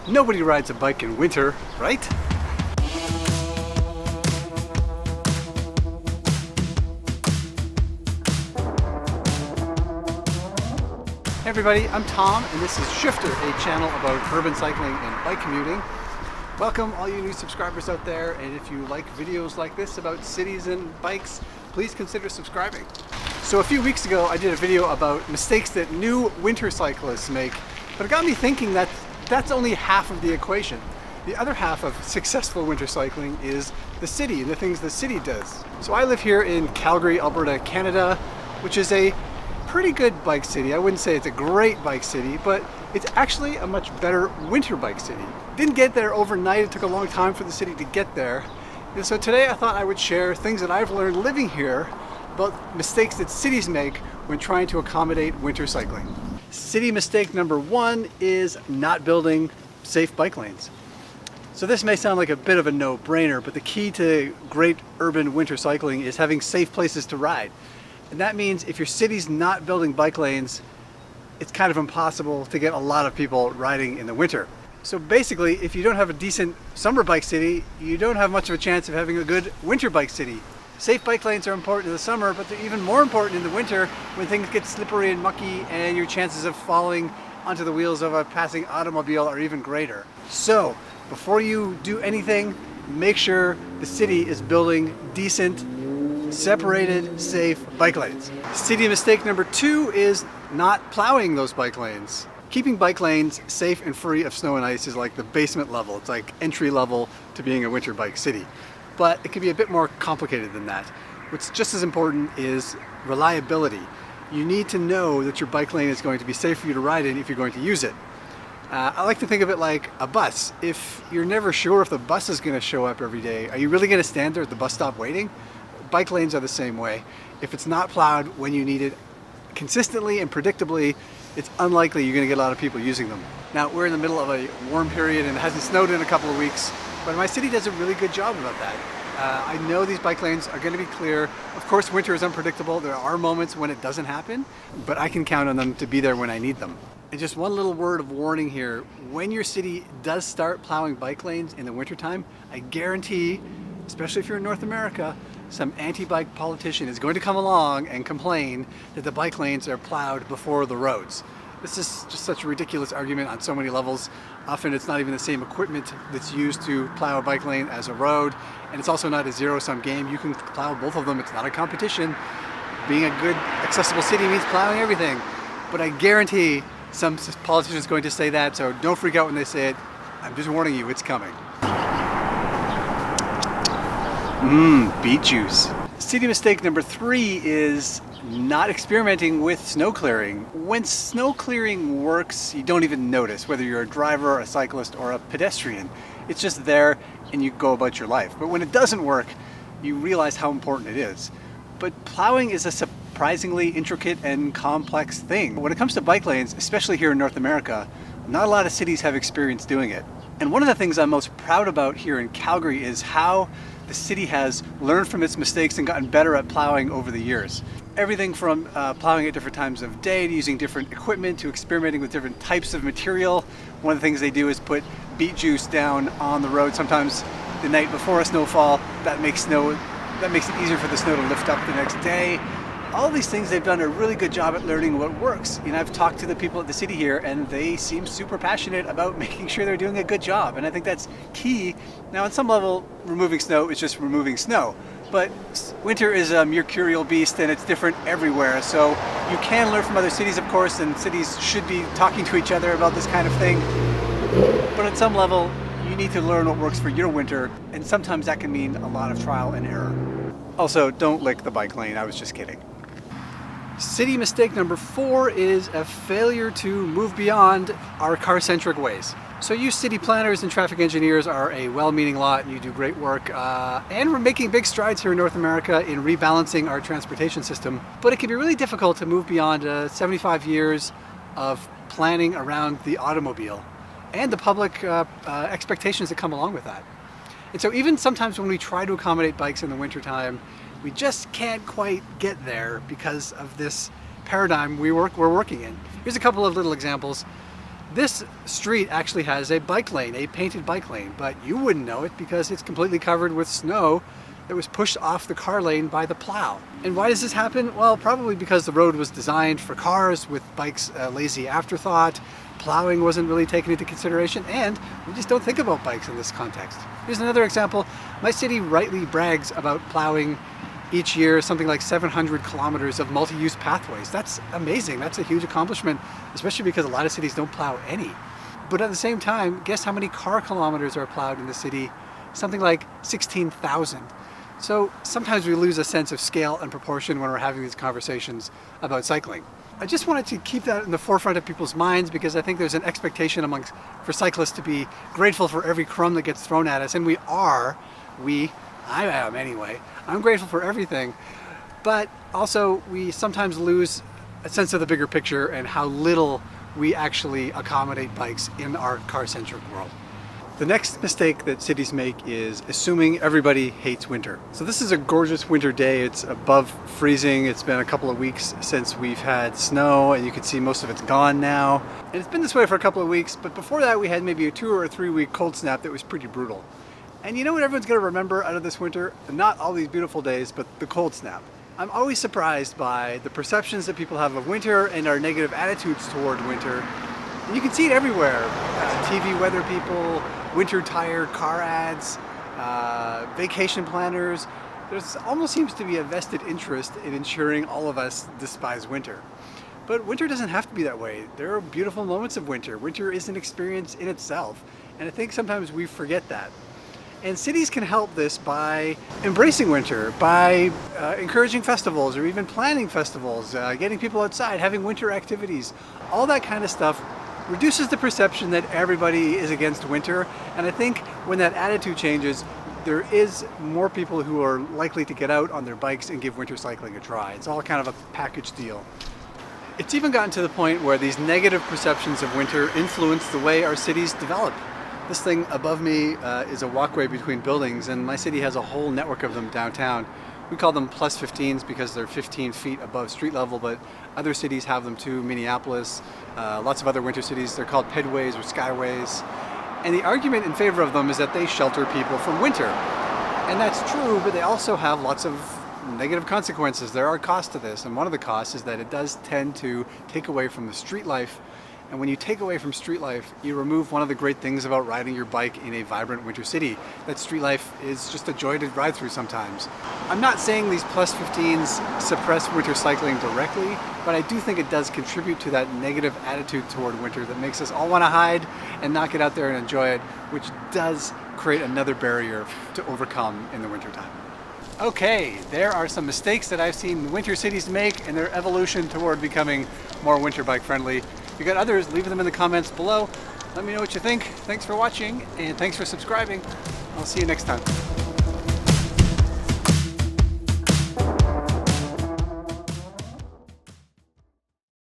Nobody rides a bike in winter, right? Hey everybody, I'm Tom and this is Shifter, a channel about urban cycling and bike commuting. Welcome all you new subscribers out there, and if you like videos like this about cities and bikes, please consider subscribing. So a few weeks ago I did a video about mistakes that new winter cyclists make, but it got me thinking that that's only half of the equation. The other half of successful winter cycling is the city and the things the city does. So I live here in Calgary, Alberta, Canada, which is a pretty good bike city. I wouldn't say it's a great bike city, but it's actually a much better winter bike city. Didn't get there overnight. It took a long time for the city to get there. And so today I thought I would share things that I've learned living here about mistakes that cities make when trying to accommodate winter cycling. City mistake number one is not building safe bike lanes. So this may sound like a bit of a no-brainer, but the key to great urban winter cycling is having safe places to ride. And that means if your city's not building bike lanes, it's kind of impossible to get a lot of people riding in the winter. So basically, if you don't have a decent summer bike city, you don't have much of a chance of having a good winter bike city. Safe bike lanes are important in the summer, but they're even more important in the winter when things get slippery and mucky and your chances of falling onto the wheels of a passing automobile are even greater. So before you do anything, make sure the city is building decent, separated, safe bike lanes. City mistake number two is not plowing those bike lanes. Keeping bike lanes safe and free of snow and ice is like the basement level. It's like entry level to being a winter bike city. But it can be a bit more complicated than that. What's just as important is reliability. You need to know that your bike lane is going to be safe for you to ride in if you're going to use it. I like to think of it like a bus. If you're never sure if the bus is going to show up every day, are you really going to stand there at the bus stop waiting? Bike lanes are the same way. If it's not plowed when you need it consistently and predictably, it's unlikely you're going to get a lot of people using them. Now, we're in the middle of a warm period and it hasn't snowed in a couple of weeks, but my city does a really good job about that. I know these bike lanes are going to be clear. Of course, winter is unpredictable. There are moments when it doesn't happen, but I can count on them to be there when I need them. And just one little word of warning here. When your city does start plowing bike lanes in the wintertime, I guarantee, especially if you're in North America, some anti-bike politician is going to come along and complain that the bike lanes are plowed before the roads. This is just such a ridiculous argument on so many levels. Often it's not even the same equipment that's used to plow a bike lane as a road, and it's also not a zero-sum game. You can plow both of them. It's not a competition. Being a good, accessible city means plowing everything. But I guarantee some politician is going to say that, so don't freak out when they say it. I'm just warning you, it's coming. Beet juice. City mistake number three is not experimenting with snow clearing. When snow clearing works, you don't even notice whether you're a driver, a cyclist, or a pedestrian. It's just there and you go about your life. But when it doesn't work, you realize how important it is. But plowing is a surprisingly intricate and complex thing. When it comes to bike lanes, especially here in North America, not a lot of cities have experience doing it. And one of the things I'm most proud about here in Calgary is how the city has learned from its mistakes and gotten better at plowing over the years. Everything from plowing at different times of day to using different equipment to experimenting with different types of material. One of the things they do is put beet juice down on the road sometimes the night before a snowfall. That makes it easier for the snow to lift up the next day. All these things, they've done a really good job at learning what works. You know, I've talked to the people at the city here and they seem super passionate about making sure they're doing a good job. And I think that's key. Now, on some level, removing snow is just removing snow. But winter is a mercurial beast and it's different everywhere. So you can learn from other cities, of course, and cities should be talking to each other about this kind of thing. But at some level, you need to learn what works for your winter. And sometimes that can mean a lot of trial and error. Also, don't lick the bike lane. I was just kidding. City mistake number four is a failure to move beyond our car-centric ways. So you city planners and traffic engineers are a well-meaning lot and you do great work. And we're making big strides here in North America in rebalancing our transportation system. But it can be really difficult to move beyond 75 years of planning around the automobile and the public expectations that come along with that. And so even sometimes when we try to accommodate bikes in the wintertime, we just can't quite get there because of this paradigm we're working in. Here's a couple of little examples. This street actually has a bike lane, a painted bike lane, but you wouldn't know it because it's completely covered with snow that was pushed off the car lane by the plow. And why does this happen? Well, probably because the road was designed for cars, with bikes a lazy afterthought. Plowing wasn't really taken into consideration, and we just don't think about bikes in this context. Here's another example. My city rightly brags about plowing each year something like 700 kilometers of multi-use pathways. That's amazing. That's a huge accomplishment, especially because a lot of cities don't plow any. But at the same time, guess how many car kilometers are plowed in the city? Something like 16,000. So sometimes we lose a sense of scale and proportion when we're having these conversations about cycling. I just wanted to keep that in the forefront of people's minds because I think there's an expectation for cyclists to be grateful for every crumb that gets thrown at us, and I am anyway. I'm grateful for everything, but also we sometimes lose a sense of the bigger picture and how little we actually accommodate bikes in our car-centric world. The next mistake that cities make is assuming everybody hates winter. So this is a gorgeous winter day. It's above freezing. It's been a couple of weeks since we've had snow, and you can see most of it's gone now. And it's been this way for a couple of weeks, but before that we had maybe a 2 or 3 week cold snap that was pretty brutal. And you know what everyone's going to remember out of this winter? Not all these beautiful days, but the cold snap. I'm always surprised by the perceptions that people have of winter and our negative attitudes toward winter. And you can see it everywhere. TV weather people, winter tire car ads, vacation planners. There almost seems to be a vested interest in ensuring all of us despise winter. But winter doesn't have to be that way. There are beautiful moments of winter. Winter is an experience in itself. And I think sometimes we forget that. And cities can help this by embracing winter, by encouraging festivals or even planning festivals, getting people outside, having winter activities. All that kind of stuff reduces the perception that everybody is against winter. And I think when that attitude changes, there is more people who are likely to get out on their bikes and give winter cycling a try. It's all kind of a package deal. It's even gotten to the point where these negative perceptions of winter influence the way our cities develop. This thing above me is a walkway between buildings, and my city has a whole network of them downtown. We call them plus 15s because they're 15 feet above street level, but other cities have them too. Minneapolis, lots of other winter cities, they're called pedways or skyways. And the argument in favor of them is that they shelter people from winter. And that's true, but they also have lots of negative consequences. There are costs to this, and one of the costs is that it does tend to take away from the street life. And when you take away from street life, you remove one of the great things about riding your bike in a vibrant winter city. That street life is just a joy to ride through sometimes. I'm not saying these plus 15s suppress winter cycling directly, but I do think it does contribute to that negative attitude toward winter that makes us all want to hide and not get out there and enjoy it, which does create another barrier to overcome in the wintertime. Okay, there are some mistakes that I've seen winter cities make in their evolution toward becoming more winter bike friendly. If you got others, leave them in the comments below. Let me know what you think. Thanks for watching, and thanks for subscribing. I'll see you next time.